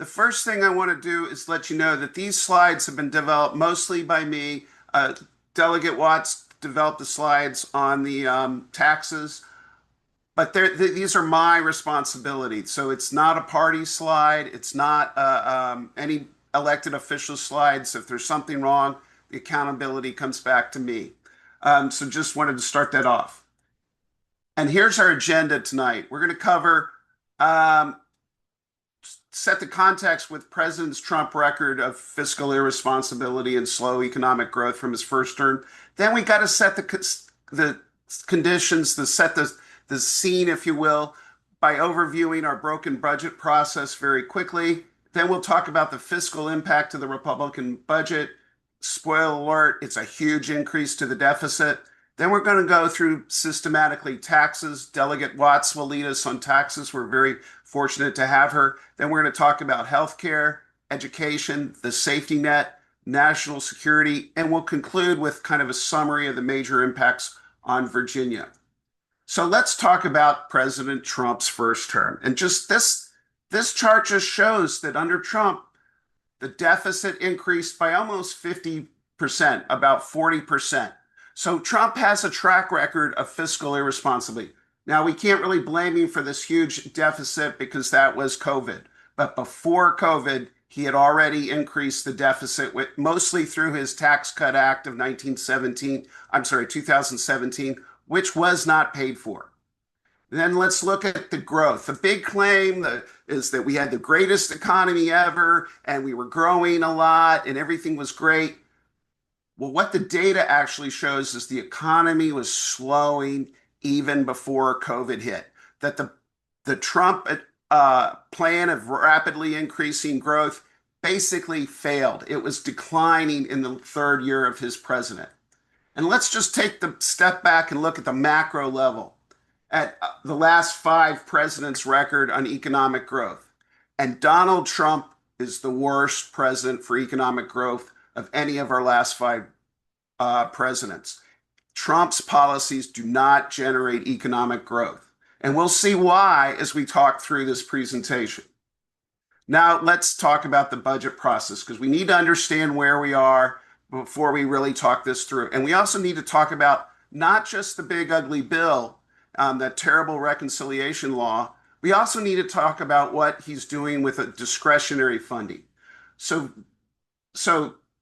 The first thing I want to do is let you know that these slides have been developed mostly by me. Delegate Watts developed the slides on the taxes, but these are my responsibility. So it's not a party slide. It's not any elected official slides. If there's something wrong, the accountability comes back to me. So just wanted to start that off. And here's our agenda tonight. We're going to cover um, set the context with President Trump's record of fiscal irresponsibility and slow economic growth from his first term. Then we got to set the conditions, to set the scene, if you will, by overviewing our broken budget process very quickly. Then we'll talk about the fiscal impact of the Republican budget. Spoiler alert, it's a huge increase to the deficit. Then we're going to go through systematically taxes. Delegate Watts will lead us on taxes. We're very fortunate to have her. Then we're going to talk about healthcare, education, the safety net, national security, and we'll conclude with kind of a summary of the major impacts on Virginia. So let's talk about President Trump's first term. And just this chart just shows that under Trump, the deficit increased by almost 50%, about 40%. So Trump has a track record of fiscal irresponsibility. Now, we can't really blame him for this huge deficit because that was COVID. But before COVID, he had already increased the deficit mostly through his Tax Cut Act of 2017, which was not paid for. Then let's look at the growth. The big claim is that we had the greatest economy ever, and we were growing a lot, and everything was great. Well, what the data actually shows is the economy was slowing even before COVID hit. That the Trump plan of rapidly increasing growth basically failed. It was declining in the third year of his president. And let's just take the step back and look at the macro level at the last 5 presidents' record on economic growth. And Donald Trump is the worst president for economic growth of any of our last 5 presidents. Trump's policies do not generate economic growth. And we'll see why as we talk through this presentation. Now, let's talk about the budget process because we need to understand where we are before we really talk this through. And we also need to talk about not just the big ugly bill, that terrible reconciliation law. We also need to talk about what he's doing with a discretionary funding. So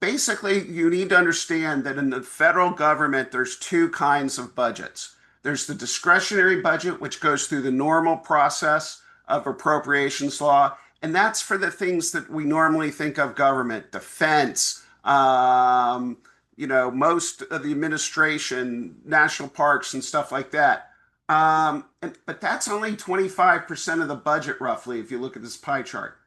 basically, you need to understand that in the federal government, there's 2 kinds of budgets. There's the discretionary budget, which goes through the normal process of appropriations law, and that's for the things that we normally think of government, defense, most of the administration, national parks, and stuff like that. But that's only 25% of the budget, roughly, if you look at this pie chart.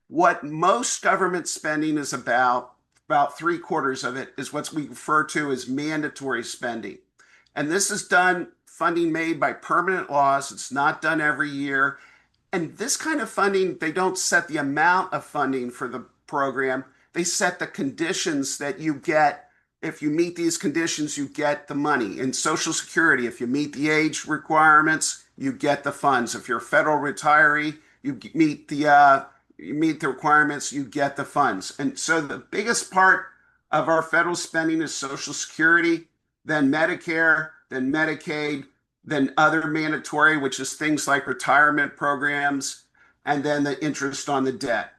What most government spending is about 3/4 of it is what we refer to as mandatory spending. And this is done, funding made by permanent laws. It's not done every year. And this kind of funding, they don't set the amount of funding for the program. They set the conditions that you get. If you meet these conditions, you get the money. In Social Security, if you meet the age requirements, you get the funds. If you're a federal retiree, you meet the requirements, you get the funds. And so the biggest part of our federal spending is Social Security, then Medicare, then Medicaid, then other mandatory, which is things like retirement programs, and then the interest on the debt.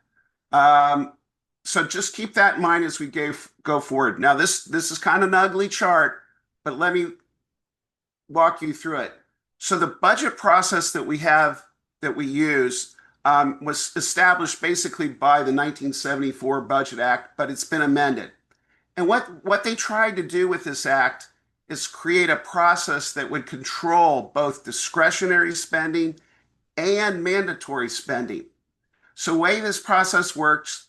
So just keep that in mind as we go forward. Now, this is kind of an ugly chart, but let me walk you through it. So the budget process that we use was established basically by the 1974 Budget Act, but it's been amended. And what they tried to do with this act is create a process that would control both discretionary spending and mandatory spending. So the way this process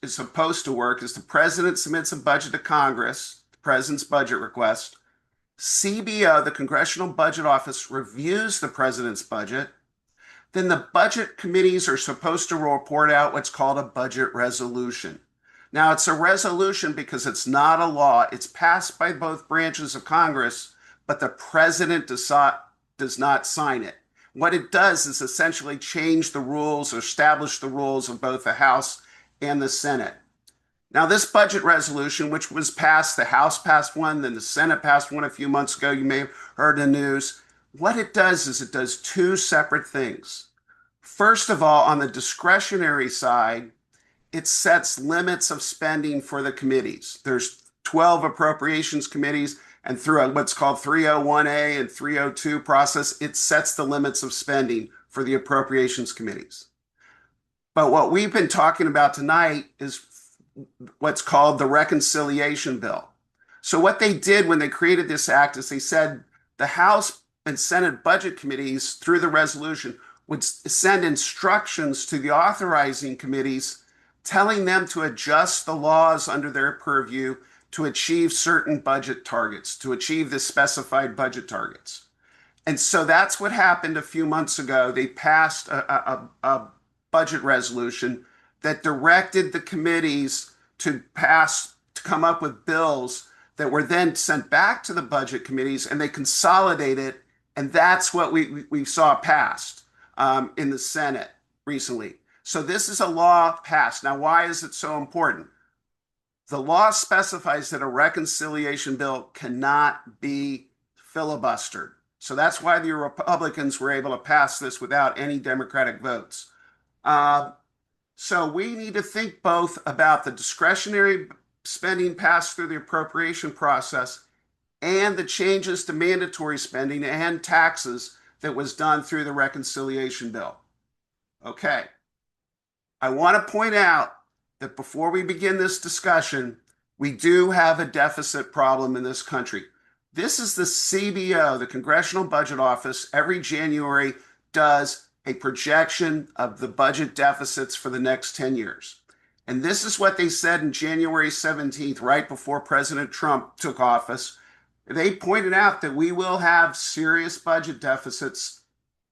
is supposed to work, is the president submits a budget to Congress, the president's budget request. CBO, the Congressional Budget Office, reviews the president's budget. Then the budget committees are supposed to report out what's called a budget resolution. Now, it's a resolution because it's not a law. It's passed by both branches of Congress, but the president does not sign it. What it does is essentially change the rules or establish the rules of both the House and the Senate. Now, this budget resolution, which was passed, the House passed one, then the Senate passed one a few months ago. You may have heard in the news. What it does is it does two separate things. First of all, on the discretionary side, it sets limits of spending for the committees. There's 12 appropriations committees, and through what's called 301A and 302 process, it sets the limits of spending for the appropriations committees. But what we've been talking about tonight is what's called the reconciliation bill. So what they did when they created this act is they said the House and Senate budget committees, through the resolution, would send instructions to the authorizing committees telling them to adjust the laws under their purview to achieve certain budget targets, to achieve the specified budget targets. And so that's what happened a few months ago. They passed a budget resolution that directed the committees to come up with bills that were then sent back to the budget committees, and they consolidated, and that's what we saw passed in the Senate recently. So this is a law passed. Now, why is it so important? The law specifies that a reconciliation bill cannot be filibustered. So that's why the Republicans were able to pass this without any Democratic votes. So we need to think both about the discretionary spending passed through the appropriation process and the changes to mandatory spending and taxes that was done through the reconciliation bill. Okay. I want to point out that before we begin this discussion, we do have a deficit problem in this country. This is the CBO, the Congressional Budget Office, every January does a projection of the budget deficits for the next 10 years. And this is what they said in January 17th, right before President Trump took office. They pointed out that we will have serious budget deficits,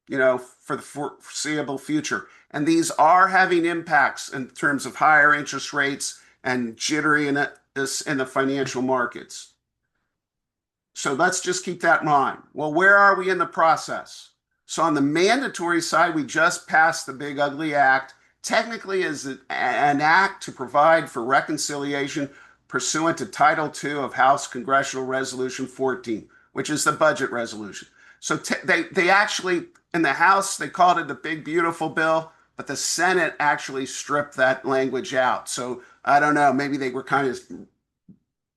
for the foreseeable future. And these are having impacts in terms of higher interest rates and jitteriness in the financial markets. So let's just keep that in mind. Well, where are we in the process? So on the mandatory side, we just passed the Big Ugly Act. Technically, is an act to provide for reconciliation pursuant to Title II of House Congressional Resolution 14, which is the budget resolution. So they actually, in the House, they called it the Big Beautiful Bill, but the Senate actually stripped that language out. So I don't know, maybe they were kind of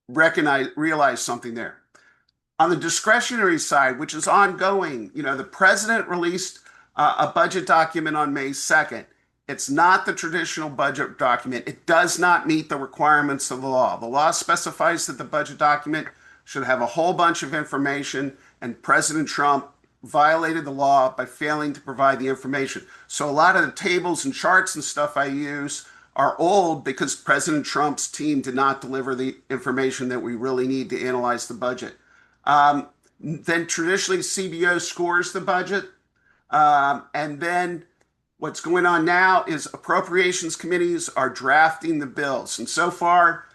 realized something there. On the discretionary side, which is ongoing, the president released a budget document on May 2nd. It's not the traditional budget document. It does not meet the requirements of the law. The law specifies that the budget document should have a whole bunch of information, and President Trump violated the law by failing to provide the information. So a lot of the tables and charts and stuff I use are old because President Trump's team did not deliver the information that we really need to analyze the budget. Then traditionally CBO scores the budget. And then what's going on now is appropriations committees are drafting the bills. And so far,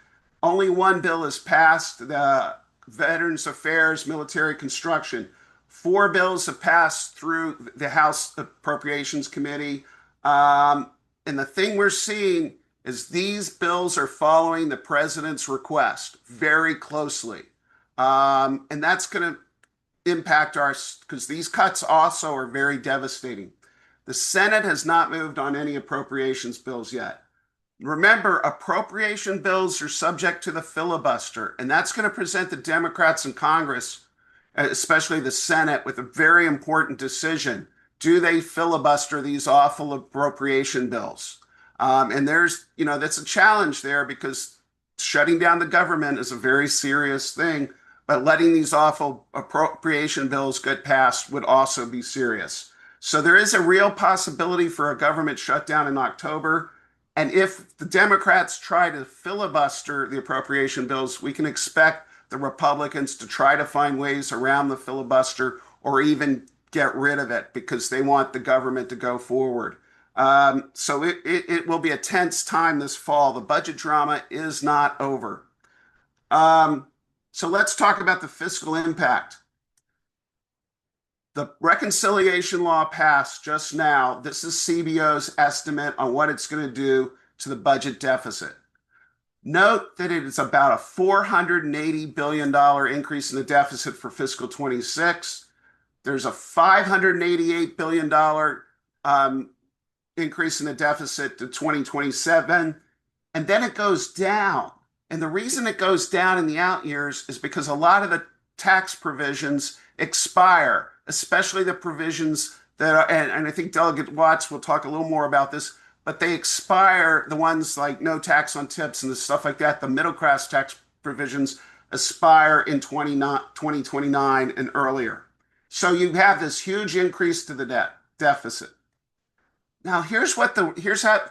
only one bill has passed, the Veterans Affairs Military Construction. 4 bills have passed through the House Appropriations Committee. And the thing we're seeing is these bills are following the president's request very closely. And that's going to impact because these cuts also are very devastating. The Senate has not moved on any appropriations bills yet. Remember, appropriation bills are subject to the filibuster, and that's going to present the Democrats in Congress, especially the Senate, with a very important decision. Do they filibuster these awful appropriation bills? And that's a challenge there because shutting down the government is a very serious thing, but letting these awful appropriation bills get passed would also be serious. So there is a real possibility for a government shutdown in October. And if the Democrats try to filibuster the appropriation bills, we can expect the Republicans to try to find ways around the filibuster or even get rid of it because they want the government to go forward. So it will be a tense time this fall. The budget drama is not over. So let's talk about the fiscal impact. The reconciliation law passed just now. This is CBO's estimate on what it's going to do to the budget deficit. Note that it is about a $480 billion increase in the deficit for fiscal 26. There's a $588 billion increase in the deficit to 2027, and then it goes down. And the reason it goes down in the out years is because a lot of the tax provisions expire, especially the provisions that are, and I think Delegate Watts will talk a little more about this, but they expire, the ones like no tax on tips and the stuff like that, the middle class tax provisions expire in 2029 and earlier. So you have this huge increase to the deficit. Now, here's how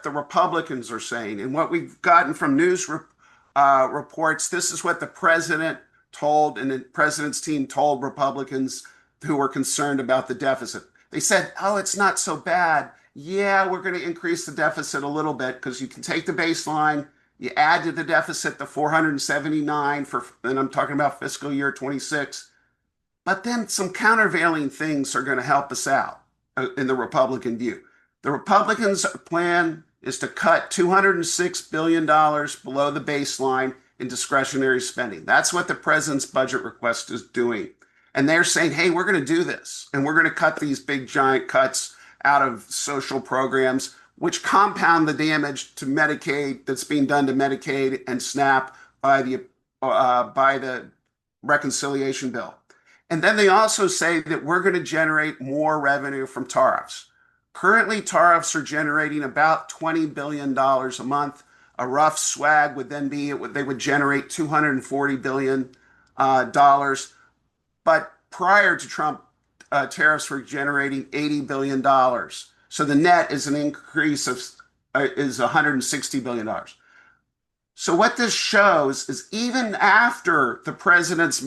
the Republicans are saying, and what we've gotten from news reports. This is what the president told, and the president's team told Republicans who were concerned about the deficit. They said, "Oh, it's not so bad. Yeah, we're going to increase the deficit a little bit because you can take the baseline, you add to the deficit the 479 for, and I'm talking about fiscal year 26, but then some countervailing things are going to help us out in the Republican view." The Republicans' plan is to cut $206 billion below the baseline in discretionary spending. That's what the president's budget request is doing. And they're saying, hey, we're going to do this, and we're going to cut these big, giant cuts out of social programs, which compound the damage to Medicaid that's being done to Medicaid and SNAP by the reconciliation bill. And then they also say that we're going to generate more revenue from tariffs. Currently, tariffs are generating about $20 billion a month. A rough swag would then be they would generate $240 billion. But prior to Trump, tariffs were generating $80 billion. So the net is an increase of is $160 billion. So what this shows is even after the president's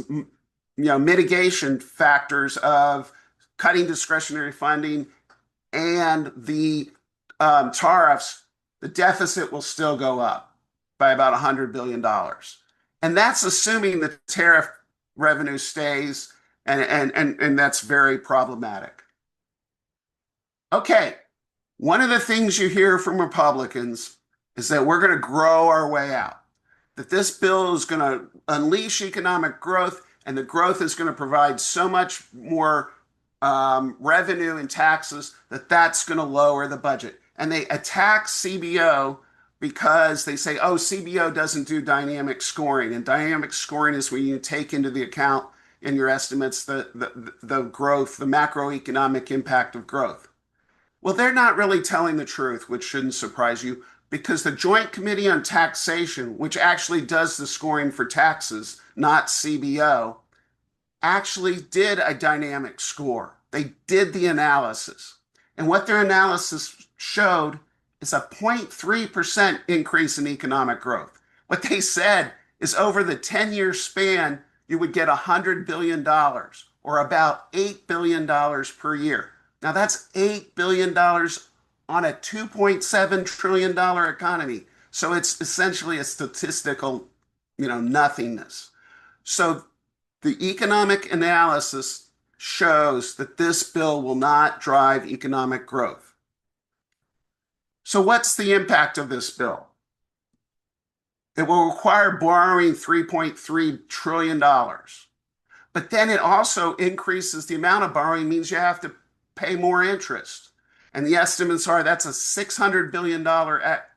mitigation factors of cutting discretionary funding and the tariffs, the deficit will still go up by about $100 billion. And that's assuming the tariff revenue stays, and that's very problematic. Okay, one of the things you hear from Republicans is that we're going to grow our way out, that this bill is going to unleash economic growth, and the growth is going to provide so much more revenue and taxes that that's going to lower the budget. And they attack CBO because they say, oh, CBO doesn't do dynamic scoring. And dynamic scoring is when you take into the account in your estimates the growth, the macroeconomic impact of growth. Well, they're not really telling the truth, which shouldn't surprise you, because the Joint Committee on Taxation, which actually does the scoring for taxes, not CBO, actually did a dynamic score. They did the analysis. And what their analysis showed is a 0.3% increase in economic growth. What they said is over the 10-year span, you would get $100 billion, or about $8 billion per year. Now that's $8 billion on a $2.7 trillion economy. So it's essentially a statistical, nothingness. So the economic analysis shows that this bill will not drive economic growth. So what's the impact of this bill? It will require borrowing $3.3 trillion. But then it also increases the amount of borrowing, means you have to pay more interest. And the estimates are that's a $600 billion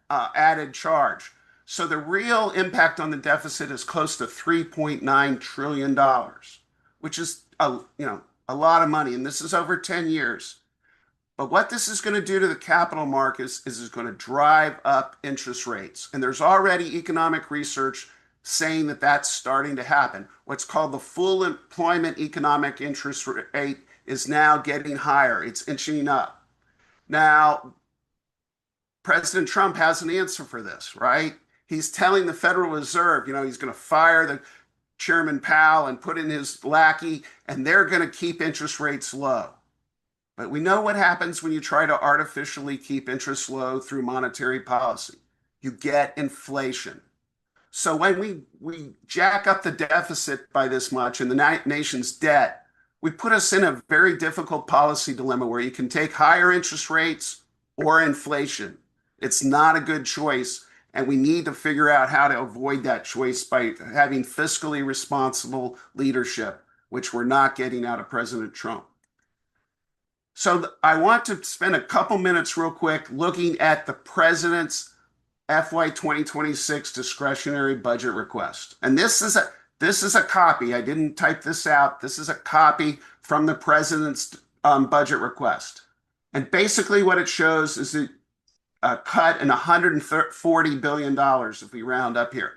added charge. So the real impact on the deficit is close to $3.9 trillion, which is a lot of money. And this is over 10 years. But what this is going to do to the capital markets is it's going to drive up interest rates. And there's already economic research saying that that's starting to happen. What's called the full employment economic interest rate is now getting higher. It's inching up. Now, President Trump has an answer for this, right? He's telling the Federal Reserve, he's going to fire the Chairman Powell and put in his lackey, and they're going to keep interest rates low. But we know what happens when you try to artificially keep interest low through monetary policy. You get inflation. So when we jack up the deficit by this much and the nation's debt, we put us in a very difficult policy dilemma where you can take higher interest rates or inflation. It's not a good choice, and we need to figure out how to avoid that choice by having fiscally responsible leadership, which we're not getting out of President Trump. So I want to spend a couple minutes real quick looking at the president's FY 2026 discretionary budget request. And this is a copy. I didn't type this out. This is a copy from the president's budget request. And basically what it shows is a cut in $140 billion if we round up here.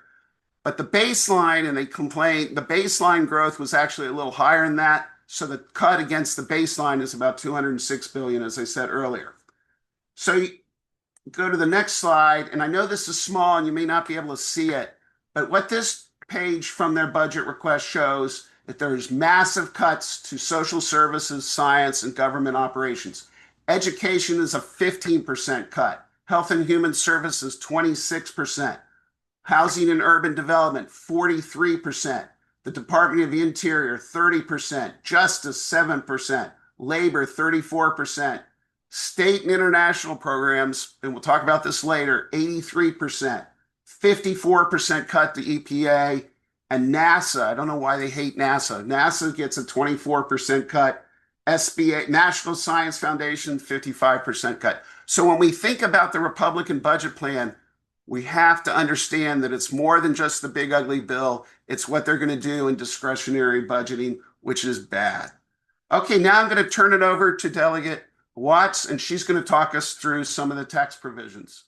But the baseline, and they complain, the baseline growth was actually a little higher than that. So the cut against the baseline is about 206 billion, as I said earlier. So you go to the next slide, and I know this is small and you may not be able to see it, but what this page from their budget request shows that there's massive cuts to social services, science, and government operations. Education is a 15% cut. Health and Human Services, 26%. Housing and Urban Development, 43%. The Department of the Interior, 30%. Justice, 7%. Labor, 34%. State and international programs, and we'll talk about this later, 83%. 54% cut to EPA. And NASA, I don't know why they hate NASA. NASA gets a 24% cut. SBA, National Science Foundation, 55% cut. So when we think about the Republican budget plan, we have to understand that it's more than just the big ugly bill. It's what they're going to do in discretionary budgeting, which is bad. Okay, now I'm going to turn it over to Delegate Watts, and she's going to talk us through some of the tax provisions.